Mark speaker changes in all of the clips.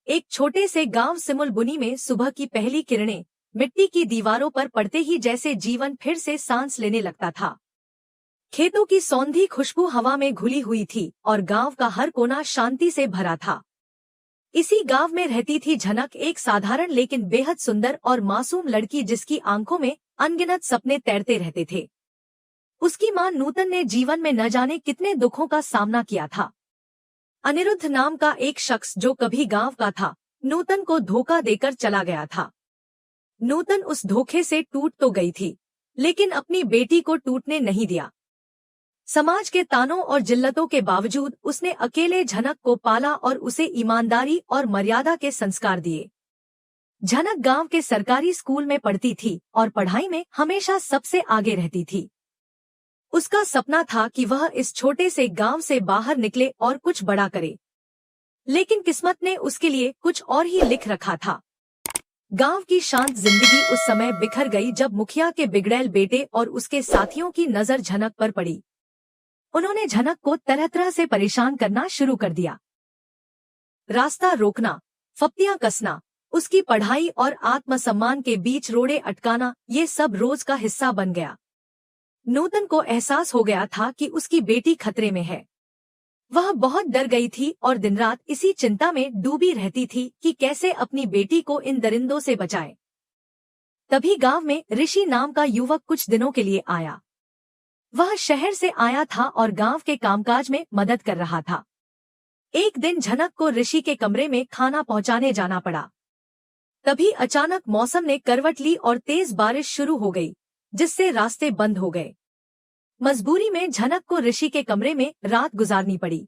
Speaker 1: एक छोटे से गांव सिमुलबुनी में सुबह की पहली किरणें मिट्टी की दीवारों पर पड़ते ही जैसे जीवन फिर से सांस लेने लगता था। खेतों की सौंधी खुशबू हवा में घुली हुई थी और गांव का हर कोना शांति से भरा था। इसी गांव में रहती थी झनक, एक साधारण लेकिन बेहद सुंदर और मासूम लड़की जिसकी आंखों में अनगिनत सपने तैरते रहते थे। उसकी मां नूतन ने जीवन में न जाने कितने दुखों का सामना किया था। अनिरुद्ध नाम का एक शख्स जो कभी गांव का था, नूतन को धोखा देकर चला गया था। नूतन उस धोखे से टूट तो गई थी, लेकिन अपनी बेटी को टूटने नहीं दिया। समाज के तानों और जिल्लतों के बावजूद उसने अकेले झनक को पाला और उसे ईमानदारी और मर्यादा के संस्कार दिए। झनक गांव के सरकारी स्कूल में पढ़ती थी और पढ़ाई में हमेशा सबसे आगे रहती थी। उसका सपना था कि वह इस छोटे से गांव से बाहर निकले और कुछ बड़ा करे, लेकिन किस्मत ने उसके लिए कुछ और ही लिख रखा था। गांव की शांत जिंदगी उस समय बिखर गई जब मुखिया के बिगड़ैल बेटे और उसके साथियों की नजर झनक पर पड़ी। उन्होंने झनक को तरह तरह से परेशान करना शुरू कर दिया। रास्ता रोकना, फप्तियां कसना, उसकी पढ़ाई और आत्मसम्मान के बीच रोड़े अटकाना, ये सब रोज का हिस्सा बन गया। नूतन को एहसास हो गया था कि उसकी बेटी खतरे में है। वह बहुत डर गई थी और दिन रात इसी चिंता में डूबी रहती थी कि कैसे अपनी बेटी को इन दरिंदों से बचाए। तभी गांव में ऋषि नाम का युवक कुछ दिनों के लिए आया। वह शहर से आया था और गांव के कामकाज में मदद कर रहा था। एक दिन झनक को ऋषि के कमरे में खाना पहुंचाने जाना पड़ा। तभी अचानक मौसम ने करवट ली और तेज बारिश शुरू हो गई, जिससे रास्ते बंद हो गए। मजबूरी में झनक को ऋषि के कमरे में रात गुजारनी पड़ी।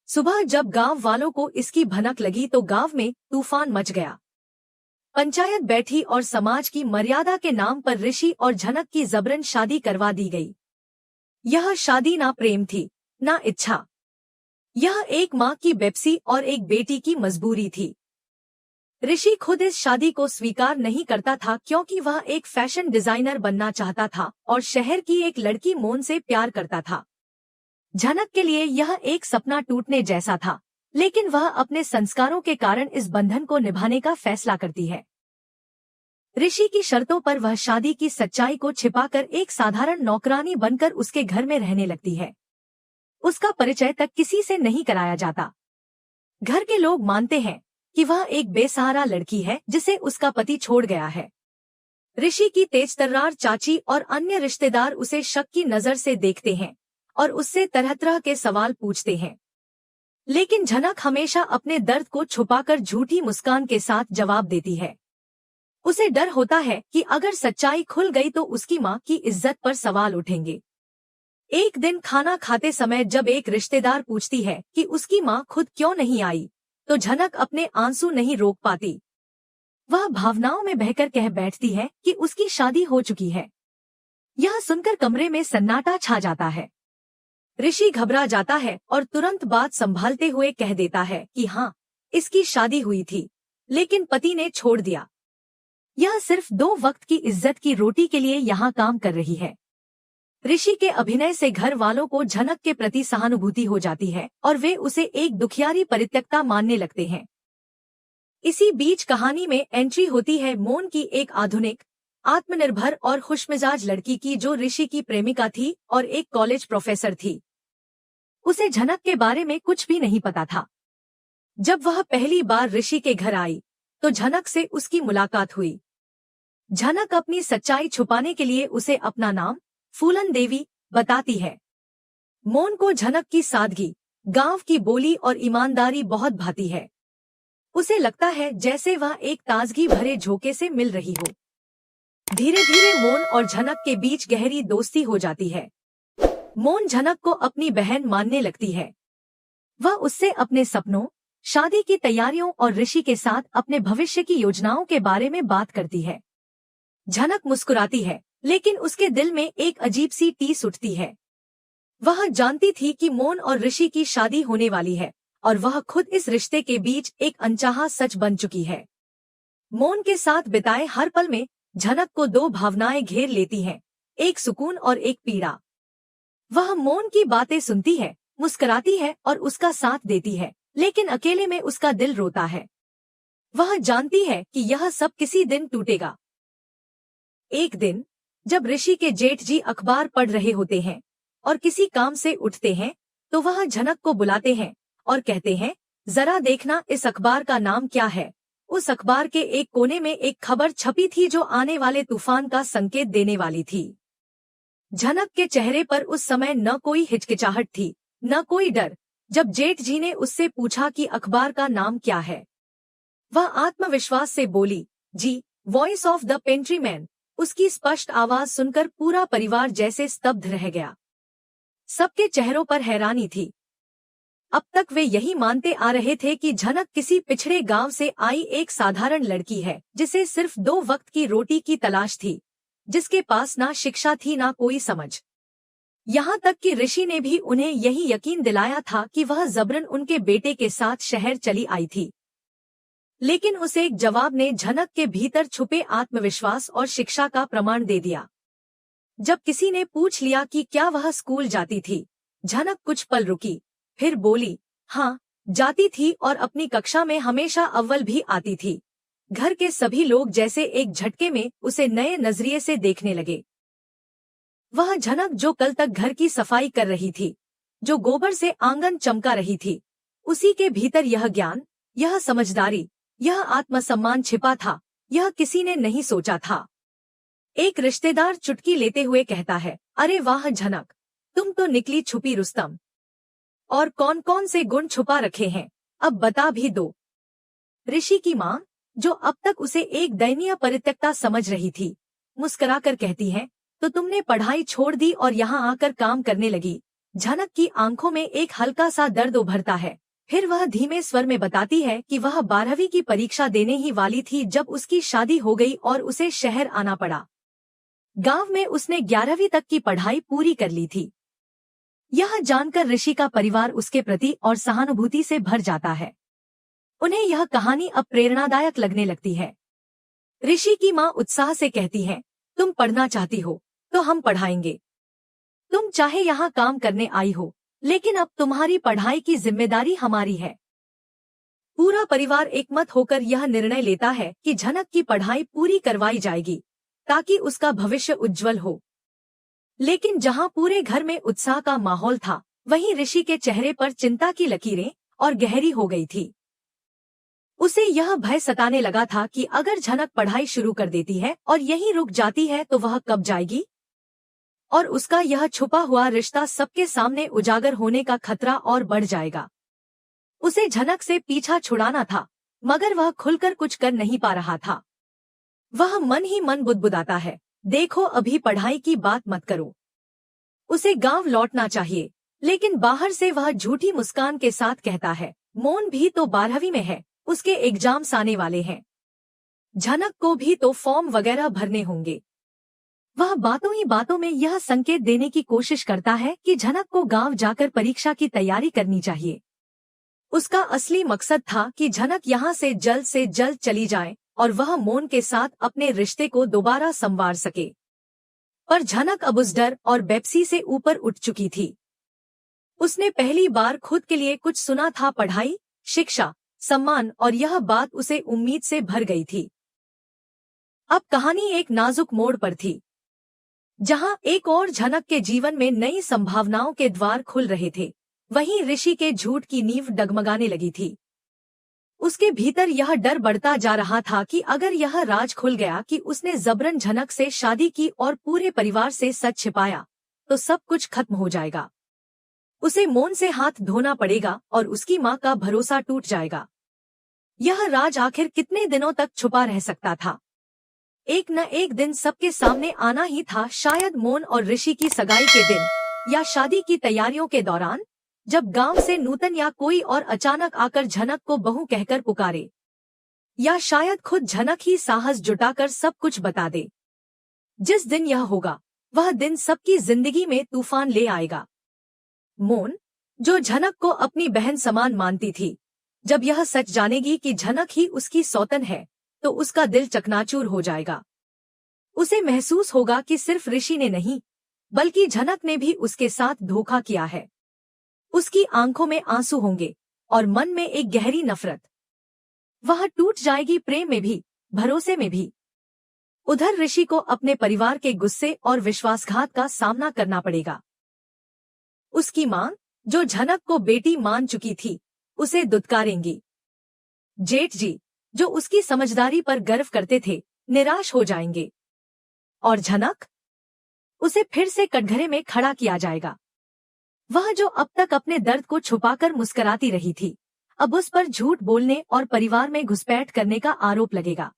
Speaker 1: सुबह जब गांव वालों को इसकी भनक लगी तो गांव में तूफान मच गया। पंचायत बैठी और समाज की मर्यादा के नाम पर ऋषि और झनक की जबरन शादी करवा दी गई। यह शादी ना प्रेम थी, ना इच्छा। यह एक मां की बेपसी और एक बेटी की मजबूरी थी। ऋषि खुद इस शादी को स्वीकार नहीं करता था क्योंकि वह एक फैशन डिजाइनर बनना चाहता था और शहर की एक लड़की मोन से प्यार करता था। झनक के लिए यह एक सपना टूटने जैसा था, लेकिन वह अपने संस्कारों के कारण इस बंधन को निभाने का फैसला करती है। ऋषि की शर्तों पर वह शादी की सच्चाई को छिपाकर एक साधारण नौकरानी बनकर उसके घर में रहने लगती है। उसका परिचय तक किसी से नहीं कराया जाता। घर के लोग मानते हैं कि वह एक बेसहारा लड़की है जिसे उसका पति छोड़ गया है। ऋषि की तेजतर्रार चाची और अन्य रिश्तेदार उसे शक की नजर से देखते हैं और उससे तरह तरह के सवाल पूछते हैं, लेकिन झनक हमेशा अपने दर्द को छुपाकर झूठी मुस्कान के साथ जवाब देती है। उसे डर होता है कि अगर सच्चाई खुल गई तो उसकी मां की इज्जत पर सवाल उठेंगे। एक दिन खाना खाते समय जब एक रिश्तेदार पूछती है कि उसकी मां खुद क्यों नहीं आई, तो झनक अपने आंसू नहीं रोक पाती। वह भावनाओं में बहकर कह बैठती है कि उसकी शादी हो चुकी है। यह सुनकर कमरे में सन्नाटा छा जाता है। ऋषि घबरा जाता है और तुरंत बात संभालते हुए कह देता है कि हाँ, इसकी शादी हुई थी, लेकिन पति ने छोड़ दिया। यह सिर्फ 2 वक्त की इज्जत की रोटी के लिए यहाँ काम कर रही है। ऋषि के अभिनय से घर वालों को झनक के प्रति सहानुभूति हो जाती है और वे उसे एक दुखियारी परित्यक्ता मानने लगते हैं। इसी बीच कहानी में एंट्री होती है मोन की, एक आधुनिक, आत्मनिर्भर और खुशमिजाज लड़की की जो ऋषि की प्रेमिका थी और एक कॉलेज प्रोफेसर थी। उसे झनक के बारे में कुछ भी नहीं पता था। जब वह पहली बार ऋषि के घर आई तो झनक से उसकी मुलाकात हुई। झनक अपनी सच्चाई छुपाने के लिए उसे अपना नाम फूलन देवी बताती है। मोन को झनक की सादगी, गांव की बोली और ईमानदारी बहुत भाती है। उसे लगता है जैसे वह एक ताजगी भरे झोंके से मिल रही हो। धीरे धीरे मोन और झनक के बीच गहरी दोस्ती हो जाती है। मोन झनक को अपनी बहन मानने लगती है। वह उससे अपने सपनों, शादी की तैयारियों और ऋषि के साथ अपने भविष्य की योजनाओं के बारे में बात करती है। झनक मुस्कुराती है, लेकिन उसके दिल में एक अजीब सी टीस उठती है। वह जानती थी कि मोन और ऋषि की शादी होने वाली है और वह खुद इस रिश्ते के बीच एक अनचाहा सच बन चुकी है। मोन के साथ बिताए हर पल में झनक को 2 भावनाएं घेर लेती हैं, एक सुकून और एक पीड़ा। वह मोन की बातें सुनती है, मुस्कुराती है और उसका साथ देती है, लेकिन अकेले में उसका दिल रोता है। वह जानती है कि यह सब किसी दिन टूटेगा। एक दिन जब ऋषि के जेठ जी अखबार पढ़ रहे होते हैं और किसी काम से उठते हैं तो वह झनक को बुलाते हैं और कहते हैं, जरा देखना इस अखबार का नाम क्या है। उस अखबार के एक कोने में एक खबर छपी थी जो आने वाले तूफान का संकेत देने वाली थी। झनक के चेहरे पर उस समय न कोई हिचकिचाहट थी, न कोई डर। जब जेठ जी ने उससे पूछा कि अखबार का नाम क्या है, वह आत्मविश्वास से बोली, जी, वॉइस ऑफ द पेंट्रीमैन। उसकी स्पष्ट आवाज सुनकर पूरा परिवार जैसे स्तब्ध रह गया। सबके चेहरों पर हैरानी थी। अब तक वे यही मानते आ रहे थे कि झनक किसी पिछड़े गांव से आई एक साधारण लड़की है, जिसे सिर्फ 2 वक्त की रोटी की तलाश थी, जिसके पास ना शिक्षा थी ना कोई समझ। यहाँ तक कि ऋषि ने भी उन्हें यही यकीन दिलाया था कि वह जबरन उनके बेटे के साथ शहर चली आई थी। लेकिन उस एक जवाब ने झनक के भीतर छुपे आत्मविश्वास और शिक्षा का प्रमाण दे दिया। जब किसी ने पूछ लिया कि क्या वह स्कूल जाती थी, झनक कुछ पल रुकी, फिर बोली, हाँ, जाती थी और अपनी कक्षा में हमेशा अव्वल भी आती थी। घर के सभी लोग जैसे एक झटके में उसे नए नजरिए से देखने लगे। वह झनक जो कल तक घर की सफाई कर रही थी, जो गोबर से आंगन चमका रही थी, उसी के भीतर यह ज्ञान, यह समझदारी, यह आत्मसम्मान छिपा था। यह किसी ने नहीं सोचा था। एक रिश्तेदार चुटकी लेते हुए कहता है, अरे वाह झनक, तुम तो निकली छुपी रुस्तम। और कौन कौन से गुण छुपा रखे हैं, अब बता भी दो। ऋषि की माँ, जो अब तक उसे एक दयनीय परित्यक्ता समझ रही थी, मुस्कुराकर कहती है, तो तुमने पढ़ाई छोड़ दी और यहाँ आकर काम करने लगी। झनक की आंखों में एक हल्का सा दर्द उभरता है। फिर वह धीमे स्वर में बताती है कि वह 12वीं की परीक्षा देने ही वाली थी जब उसकी शादी हो गई और उसे शहर आना पड़ा। गांव में उसने 11वीं तक की पढ़ाई पूरी कर ली थी। यह जानकर ऋषि का परिवार उसके प्रति और सहानुभूति से भर जाता है। उन्हें यह कहानी अब प्रेरणादायक लगने लगती है। ऋषि की माँ उत्साह से कहती है, तुम पढ़ना चाहती हो तो हम पढ़ाएंगे। तुम चाहे यहाँ काम करने आई हो, लेकिन अब तुम्हारी पढ़ाई की जिम्मेदारी हमारी है। पूरा परिवार एकमत होकर यह निर्णय लेता है कि झनक की पढ़ाई पूरी करवाई जाएगी ताकि उसका भविष्य उज्जवल हो। लेकिन जहां पूरे घर में उत्साह का माहौल था, वहीं ऋषि के चेहरे पर चिंता की लकीरें और गहरी हो गई थी। उसे यह भय सताने लगा था कि अगर झनक पढ़ाई शुरू कर देती है और यहीं रुक जाती है तो वह कब जाएगी, और उसका यह छुपा हुआ रिश्ता सबके सामने उजागर होने का खतरा और बढ़ जाएगा। उसे झनक से पीछा छुड़ाना था, मगर वह खुलकर कुछ कर नहीं पा रहा था। वह मन ही मन बुदबुदाता है, देखो अभी पढ़ाई की बात मत करो। उसे गांव लौटना चाहिए, लेकिन बाहर से वह झूठी मुस्कान के साथ कहता है, मोन भी तो 12वीं में है, उसके एग्जाम्स आने वाले हैं। झनक को भी तो फॉर्म वगैरह भरने होंगे। वह बातों ही बातों में यह संकेत देने की कोशिश करता है कि झनक को गांव जाकर परीक्षा की तैयारी करनी चाहिए। उसका असली मकसद था कि झनक यहाँ से जल्द चली जाए और वह मोन के साथ अपने रिश्ते को दोबारा संवार सके। पर झनक अब उस डर और बेपसी से ऊपर उठ चुकी थी। उसने पहली बार खुद के लिए कुछ सुना था, पढ़ाई, शिक्षा, सम्मान, और यह बात उसे उम्मीद से भर गई थी। अब कहानी एक नाजुक मोड़ पर थी, जहां एक और झनक के जीवन में नई संभावनाओं के द्वार खुल रहे थे, वहीं ऋषि के झूठ की नींव डगमगाने लगी थी। उसके भीतर यह डर बढ़ता जा रहा था कि अगर यह राज खुल गया कि उसने जबरन झनक से शादी की और पूरे परिवार से सच छिपाया, तो सब कुछ खत्म हो जाएगा। उसे मोन से हाथ धोना पड़ेगा और उसकी माँ का भरोसा टूट जाएगा। यह राज आखिर कितने दिनों तक छुपा रह सकता था? एक न एक दिन सबके सामने आना ही था, शायद मोन और ऋषि की सगाई के दिन, या शादी की तैयारियों के दौरान, जब गांव से नूतन या कोई और अचानक आकर झनक को बहू कहकर पुकारे, या शायद खुद झनक ही साहस जुटाकर सब कुछ बता दे। जिस दिन यह होगा, वह दिन सबकी जिंदगी में तूफान ले आएगा। मोन, जो झनक को अपनी बहन समान मानती थी, जब यह सच जानेगी कि झनक ही उसकी सौतन है, तो उसका दिल चकनाचूर हो जाएगा। उसे महसूस होगा कि सिर्फ ऋषि ने नहीं, बल्कि झनक ने भी उसके साथ धोखा किया है। उसकी आंखों में आंसू होंगे और मन में एक गहरी नफरत। वह टूट टूट जाएगी प्रेम में भी, भरोसे में भी। उधर ऋषि को अपने परिवार के गुस्से और विश्वासघात का सामना करना पड़ेगा। उसकी मां, जो झनक को बेटी मान चुकी थी, उसे दुत्कारेंगी। जेठ जी, जो उसकी समझदारी पर गर्व करते थे, निराश हो जाएंगे। और झनक, उसे फिर से कटघरे में खड़ा किया जाएगा। वह जो अब तक अपने दर्द को छुपाकर मुस्कुराती रही थी, अब उस पर झूठ बोलने और परिवार में घुसपैठ करने का आरोप लगेगा।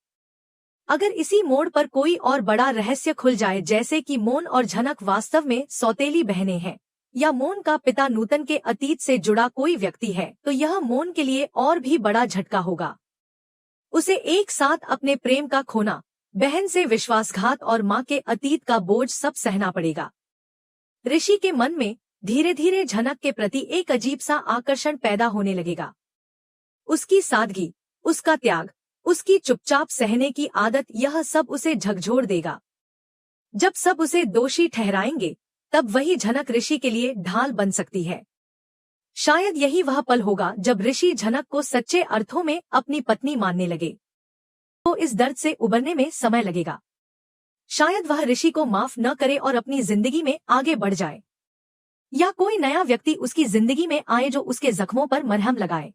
Speaker 1: अगर इसी मोड़ पर कोई और बड़ा रहस्य खुल जाए, जैसे कि मोन और झनक वास्तव में सौतेली बहनें हैं, या मोन का पिता नूतन के अतीत से जुड़ा कोई व्यक्ति है, तो यह मोन के लिए और भी बड़ा झटका होगा। उसे एक साथ अपने प्रेम का खोना, बहन से विश्वासघात और मां के अतीत का बोझ सब सहना पड़ेगा। ऋषि के मन में धीरे धीरे झनक के प्रति एक अजीब सा आकर्षण पैदा होने लगेगा। उसकी सादगी, उसका त्याग, उसकी चुपचाप सहने की आदत, यह सब उसे झकझोर देगा। जब सब उसे दोषी ठहराएंगे, तब वही झनक ऋषि के लिए ढाल बन सकती है। शायद यही वह पल होगा जब ऋषि झनक को सच्चे अर्थों में अपनी पत्नी मानने लगे। तो इस दर्द से उबरने में समय लगेगा। शायद वह ऋषि को माफ न करे और अपनी जिंदगी में आगे बढ़ जाए, या कोई नया व्यक्ति उसकी जिंदगी में आए जो उसके जख्मों पर मरहम लगाए।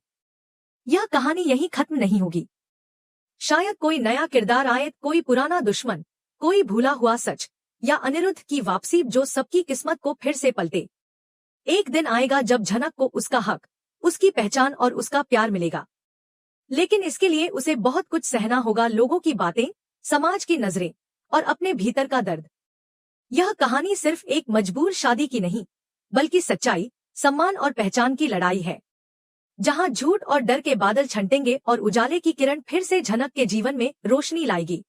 Speaker 1: यह कहानी यहीं खत्म नहीं होगी। शायद कोई नया किरदार आए, कोई पुराना दुश्मन, कोई भूला हुआ सच, या अनिरुद्ध की वापसी जो सबकी किस्मत को फिर से पलटे। एक दिन आएगा जब झनक को उसका हक, उसकी पहचान और उसका प्यार मिलेगा। लेकिन इसके लिए उसे बहुत कुछ सहना होगा, लोगों की बातें, समाज की नजरें और अपने भीतर का दर्द। यह कहानी सिर्फ एक मजबूर शादी की नहीं, बल्कि सच्चाई, सम्मान और पहचान की लड़ाई है, जहां झूठ और डर के बादल छंटेंगे और उजाले की किरण फिर से झनक के जीवन में रोशनी लाएगी।